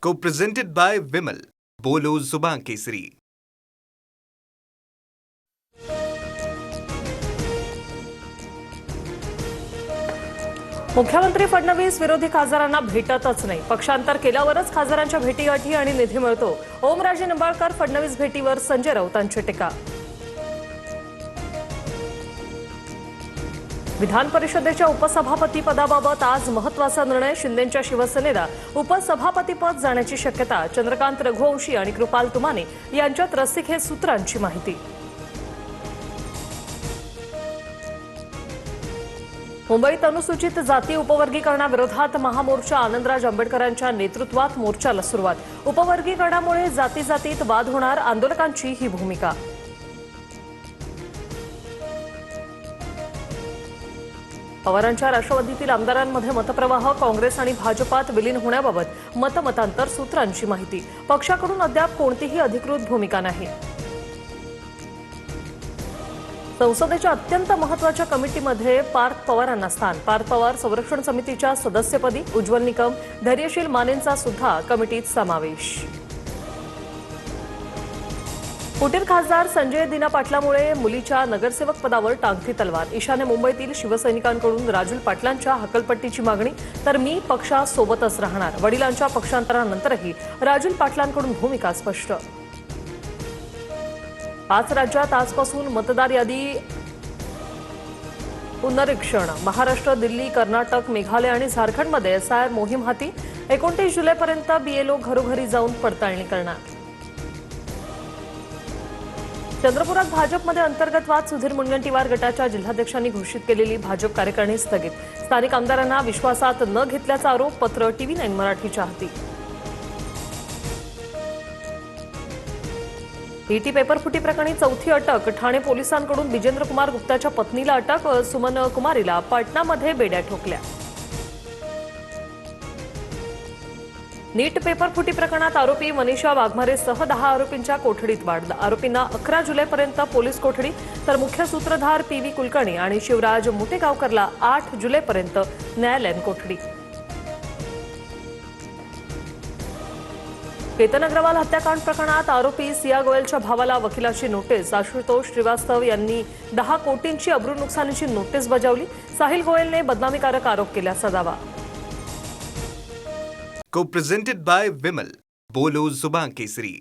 Co-presented by Vimal. बोलो जुबान केसरी. मुख्यमंत्री फडणवीस विरोधी खासदारांना भेटतच नाही. पक्षांतर केल्यावरच खासदारांच्या भेटीगाठी आणि निधी मिळतो. ओमराजे निंबाळकर फडणवीस भेटीवर संजय राऊतांची टीका. विधान परिषदेच्या उपसभापती पदाबाबत आज महत्त्वाचा निर्णय. शिंदेंच्या शिवसेनेला उपसभापतीपद जाण्याची शक्यता. चंद्रकांत रघुवंशी आणि कृपाल तुमाने यांच्यात रस्सीखेच सूत्रांची माहिती. मुंबईत अनुसूचित जाती उपवर्गीकरणाविरोधात महामोर्चा. आनंदराज आंबेडकरांच्या नेतृत्वात मोर्चाला सुरुवात. उपवर्गीकरणामुळे जातीजातीत वाद होणार, आंदोलकांची ही भूमिका. पवारांच्या राष्ट्रवादीतील आमदारांमध्ये मतप्रवाह. काँग्रेस आणि भाजपात विलीन होण्याबाबत मतमतांतर. सूत्रांची माहिती. पक्षाकडून अद्याप कोणतीही अधिकृत भूमिका नाही. संसदेच्या अत्यंत महत्त्वाच्या कमिटीमध्ये पार्थ पवारांना स्थान. पार्थ पवार संरक्षण समितीच्या सदस्यपदी. उज्ज्वल निकम, धैर्यशील मानेंचा सुद्धा कमिटीत समावेश. फुटीर खासदार संजय दिना पाटलामुळे मुलीच्या नगरसेवक पदावर टांगती तलवार. ईशान्य मुंबईतील शिवसैनिकांकडून राजुल पाटलांच्या हकलपट्टीची मागणी. तर मी पक्षासोबतच राहणार. वडिलांच्या पक्षांतरानंतरही राजुल पाटलांकडून भूमिका स्पष्ट. 5 राज्यात आजपासून मतदार यादी पुनरीक्षण. महाराष्ट्र, दिल्ली, कर्नाटक, मेघालय आणि झारखंडमध्ये SIR मोहीम हाती. 29 जुलैपर्यंत BLO घरोघरी जाऊन पडताळणी करणार. चंद्रपुरात भाजपमध्ये अंतर्गत वाद. सुधीर मुनगंटीवार गटाच्या जिल्हाध्यक्षांनी घोषित केलेली भाजप कार्यकारिणी स्थगित. स्थानिक आमदारांना विश्वासात न घेतल्याचा आरोप. पत्र TV9 मराठीच्या हाती. ET पेपर फुटी प्रकरणी चौथी अटक. ठाणे पोलिसांकडून विजेंद्र कुमार गुप्ताच्या पत्नीला अटक. सुमन कुमारीला पाटणामध्ये बेड्या ठोकल्या. नीट पेपर फुटी प्रकरणात आरोपी मनीषा वाघमारेसह 10 आरोपींच्या कोठडीत वाढ. आरोपींना 11 जुलैपर्यंत पोलीस कोठडी. तर मुख्य सूत्रधार PV कुलकर्णी आणि शिवराज मुटेगावकरला 8 जुलैपर्यंत न्यायालयीन कोठडी. केतन अग्रवाल हत्याकांड प्रकरणात आरोपी सिया गोयलच्या भावाला वकिलाची नोटीस. आशुतोष श्रीवास्तव यांनी 10 कोटींची अब्रू नुकसानीची नोटीस बजावली. साहिल गोयलने बदनामीकारक आरोप केल्याचा दावा. Co-presented by Vimal. बोलो जुबान केसरी.